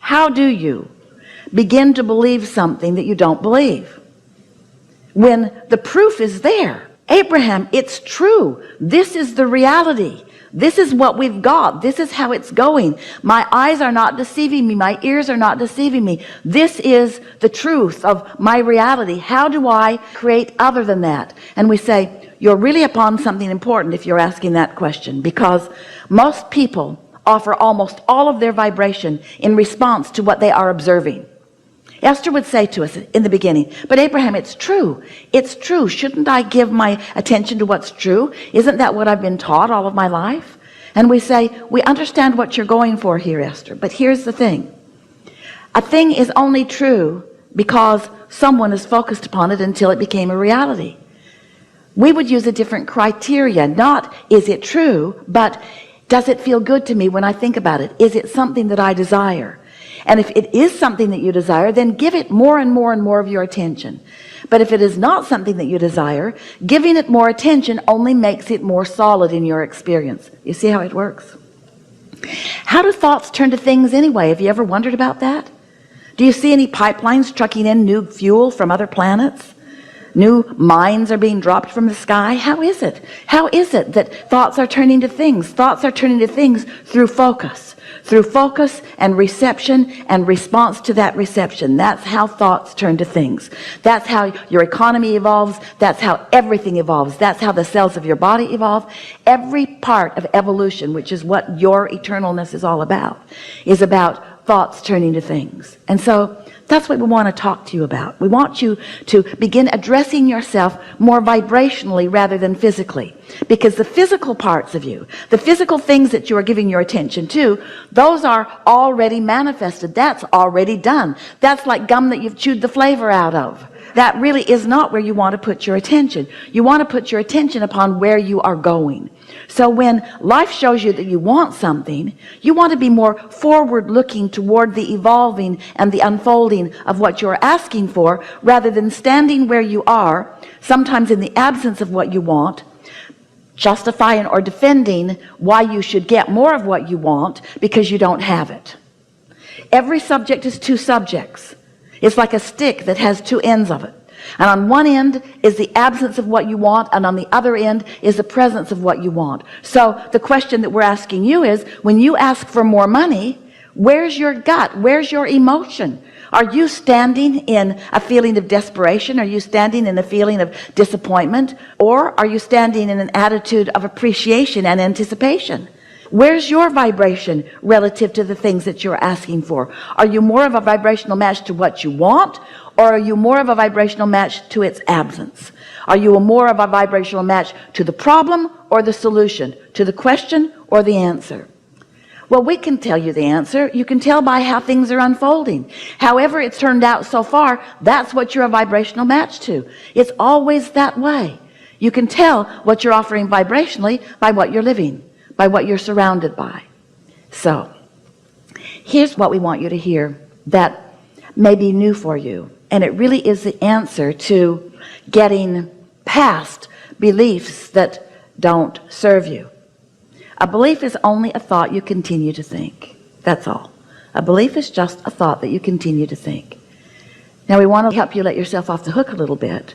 How do you begin to believe something that you don't believe when the proof is there? Abraham, it's true. This is the reality. This is what we've got. This is how it's going. My eyes are not deceiving me. My ears are not deceiving me. This is the truth of my reality. How do I create other than that? And we say, you're really upon something important if you're asking that question, because most people offer almost all of their vibration in response to what they are observing. Esther would say to us in the beginning, but Abraham, it's true. It's true. Shouldn't I give my attention to what's true? Isn't that what I've been taught all of my life? And we say, we understand what you're going for here, Esther, but here's the thing. A thing is only true because someone is focused upon it until it became a reality. We would use a different criteria. Not is it true, but does it feel good to me when I think about it? Is it something that I desire? And if it is something that you desire, then give it more and more and more of your attention. But if it is not something that you desire, giving it more attention only makes it more solid in your experience. You see how it works? How do thoughts turn to things anyway? Have you ever wondered about that? Do you see any pipelines trucking in new fuel from other planets? New mines are being dropped from the sky? How is it? How is it that thoughts are turning to things? Thoughts are turning to things through focus and reception and response to that reception. That's how thoughts turn to things. That's how your economy evolves. That's how everything evolves. That's how the cells of your body evolve. Every part of evolution, which is what your eternalness is all about, is about thoughts turning to things. And so that's what we want to talk to you about. We want you to begin addressing yourself more vibrationally rather than physically, because the physical parts of you, the physical things that you are giving your attention to, those are already manifested. That's already done. That's like gum that you've chewed the flavor out of. That really is not where you want to put your attention. You want to put your attention upon where you are going. So when life shows you that you want something, you want to be more forward looking toward the evolving and the unfolding of what you're asking for, rather than standing where you are, sometimes in the absence of what you want, justifying or defending why you should get more of what you want because you don't have it. Every subject is two subjects. It's like a stick that has two ends of it. And on one end is the absence of what you want, and on the other end is the presence of what you want. So the question that we're asking you is, when you ask for more money, where's your gut? Where's your emotion? Are you standing in a feeling of desperation? Are you standing in a feeling of disappointment? Or are you standing in an attitude of appreciation and anticipation? Where's your vibration relative to the things that you're asking for? Are you more of a vibrational match to what you want, or are you more of a vibrational match to its absence? Are you more of a vibrational match to the problem or the solution, to the question or the answer? Well, we can tell you the answer. You can tell by how things are unfolding. However it's turned out so far, that's what you're a vibrational match to. It's always that way. You can tell what you're offering vibrationally by what you're living, by what you're surrounded by. So here's what we want you to hear that may be new for you, and it really is the answer to getting past beliefs that don't serve you. A belief is only a thought you continue to think. That's all. A belief is just a thought that you continue to think. Now we want to help you let yourself off the hook a little bit.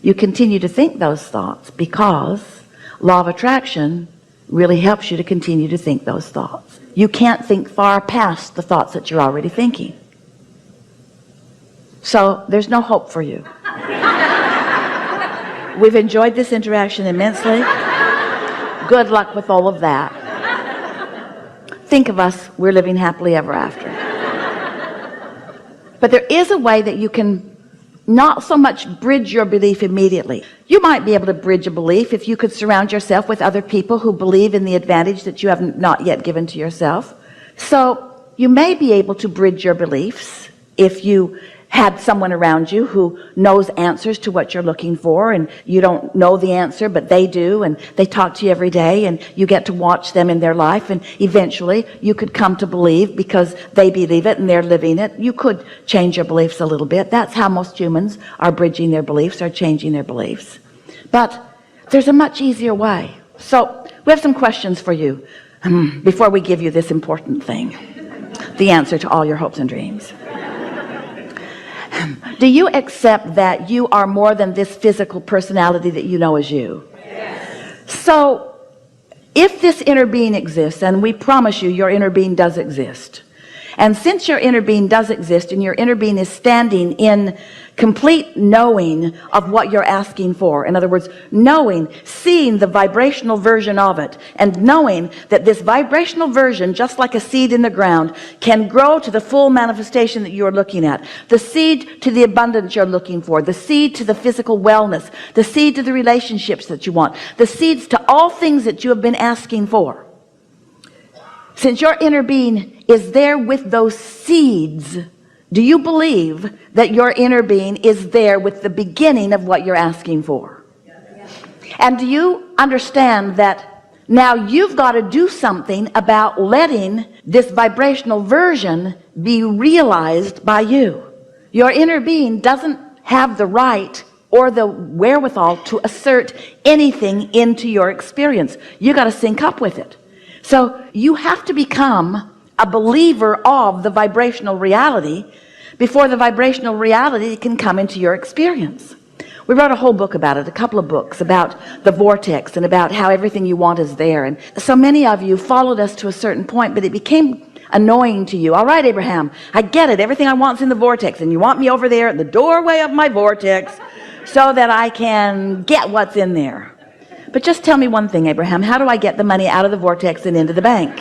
You continue to think those thoughts because law of attraction really helps you to continue to think those thoughts. You can't think far past the thoughts that you're already thinking. So there's no hope for you. We've enjoyed this interaction immensely. Good luck with all of that. Think of us, we're living happily ever after. But there is a way that you can not so much bridge your belief immediately. You might be able to bridge a belief if you could surround yourself with other people who believe in the advantage that you have not yet given to yourself. So you may be able to bridge your beliefs if you had someone around you who knows answers to what you're looking for, and you don't know the answer but they do, and they talk to you every day, and you get to watch them in their life, and eventually you could come to believe because they believe it and they're living it. You could change your beliefs a little bit. That's how most humans are bridging their beliefs, are changing their beliefs. But there's a much easier way. So we have some questions for you before we give you this important thing. the answer to all your hopes and dreams. Do you accept that you are more than this physical personality that you know as you? Yes. So if this inner being exists, and we promise you your inner being does exist, and since your inner being does exist and your inner being is standing in complete knowing of what you're asking for, in other words, knowing, seeing the vibrational version of it, and knowing that this vibrational version, just like a seed in the ground, can grow to the full manifestation that you're looking at, the seed to the abundance you're looking for, the seed to the physical wellness, the seed to the relationships that you want, the seeds to all things that you have been asking for. Since your inner being is there with those seeds, do you believe that your inner being is there with the beginning of what you're asking for? And do you understand that now you've got to do something about letting this vibrational version be realized by you? Your inner being doesn't have the right or the wherewithal to assert anything into your experience. You got to sync up with it. So you have to become a believer of the vibrational reality before the vibrational reality can come into your experience. We wrote a whole book about it, a couple of books about the vortex and about how everything you want is there. And so many of you followed us to a certain point, but it became annoying to you. All right, Abraham, I get it. Everything I want is in the vortex, and you want me over there at the doorway of my vortex so that I can get what's in there. But just tell me one thing, Abraham, how do I get the money out of the vortex and into the bank?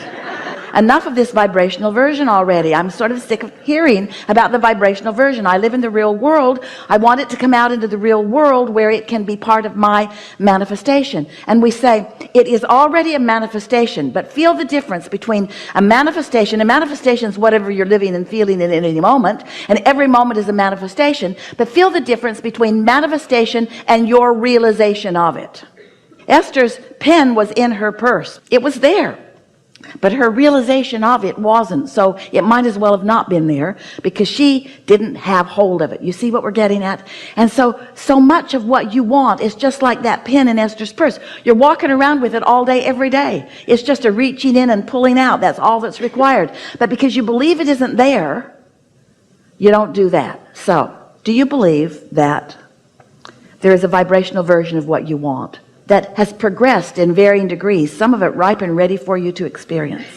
Enough of this vibrational version already. I'm sort of sick of hearing about the vibrational version. I live in the real world. I want it to come out into the real world where it can be part of my manifestation. And we say it is already a manifestation, but feel the difference between a manifestation. A manifestation is whatever you're living and feeling in any moment, and every moment is a manifestation. But feel the difference between manifestation and your realization of it. Esther's pen was in her purse. It was there, but her realization of it wasn't. So it might as well have not been there because she didn't have hold of it. You see what we're getting at? And so much of what you want is just like that pen in Esther's purse. You're walking around with it all day, every day. It's just a reaching in and pulling out. That's all that's required. But because you believe it isn't there, you don't do that. So do you believe that there is a vibrational version of what you want that has progressed in varying degrees, some of it ripe and ready for you to experience?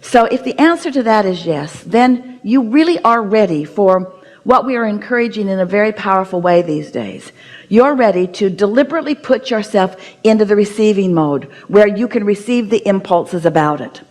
So if the answer to that is yes, then you really are ready for what we are encouraging in a very powerful way these days. You're ready to deliberately put yourself into the receiving mode where you can receive the impulses about it.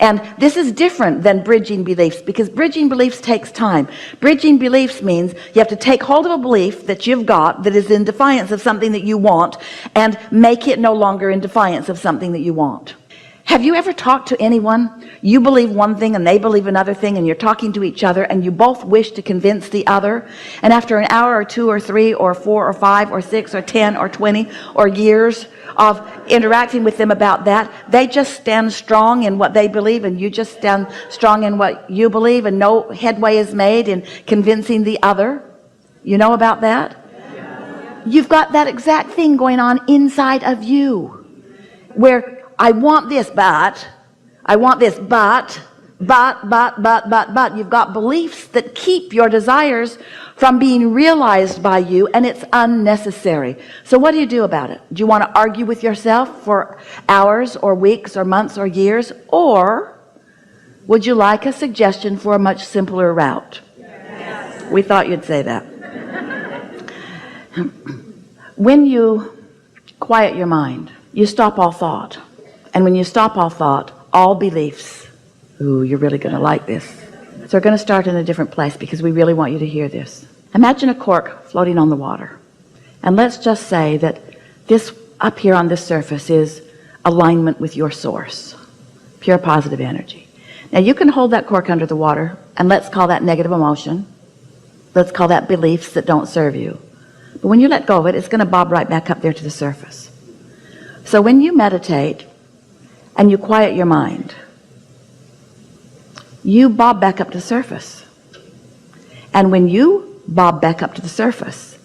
And this is different than bridging beliefs, because bridging beliefs takes time. Bridging beliefs means you have to take hold of a belief that you've got that is in defiance of something that you want and make it no longer in defiance of something that you want. Have you ever talked to anyone? You believe one thing and they believe another thing, and you're talking to each other and you both wish to convince the other, and after an hour or 2 or 3 or 4 or 5 or 6 or 10 or 20 or years of interacting with them about that, they just stand strong in what they believe and you just stand strong in what you believe, and no headway is made in convincing the other? You know about that? You've got that exact thing going on inside of you, where I want this, but I want this, but you've got beliefs that keep your desires from being realized by you, and it's unnecessary. So what do you do about it? Do you want to argue with yourself for hours or weeks or months or years, or would you like a suggestion for a much simpler route? Yes. We thought you'd say that. When you quiet your mind, you stop all thought. And when you stop all thought, all beliefs, ooh, you're really going to like this. So we're going to start in a different place because we really want you to hear this. Imagine a cork floating on the water. And let's just say that this up here on this surface is alignment with your source, pure positive energy. Now you can hold that cork under the water, and let's call that negative emotion. Let's call that beliefs that don't serve you. But when you let go of it, it's going to bob right back up there to the surface. So when you meditate and you quiet your mind, you bob back up to the surface. And when you bob back up to the surface,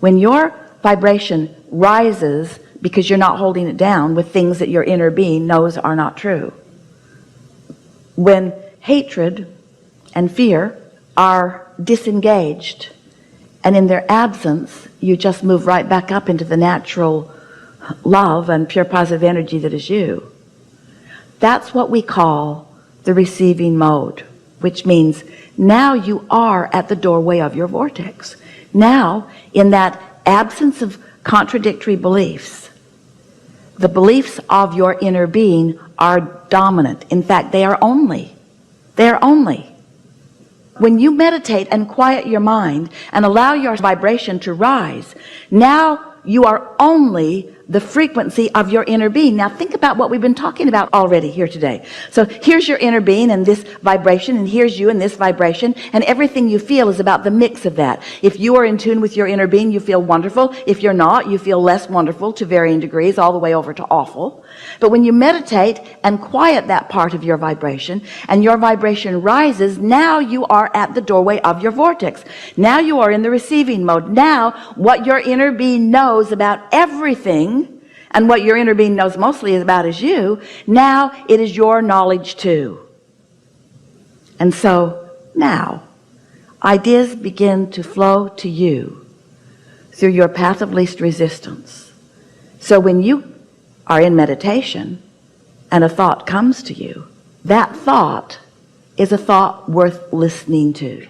when your vibration rises because you're not holding it down with things that your inner being knows are not true, when hatred and fear are disengaged, and in their absence you just move right back up into the natural love and pure positive energy that is you. That's what we call the receiving mode, which means now you are at the doorway of your vortex. Now, in that absence of contradictory beliefs, the beliefs of your inner being are dominant. In fact, they are only. When you meditate and quiet your mind and allow your vibration to rise, now you are only the frequency of your inner being. Now think about what we've been talking about already here today. So here's your inner being and this vibration, and here's you and this vibration, and everything you feel is about the mix of that. If you are in tune with your inner being, you feel wonderful. If you're not, you feel less wonderful to varying degrees, all the way over to awful. But when you meditate and quiet that part of your vibration, and your vibration rises, now you are at the doorway of your vortex. Now you are in the receiving mode. Now what your inner being knows about everything, and what your inner being knows mostly about is you, now it is your knowledge too. And so now ideas begin to flow to you through your path of least resistance. So when you are in meditation and a thought comes to you, that thought is a thought worth listening to.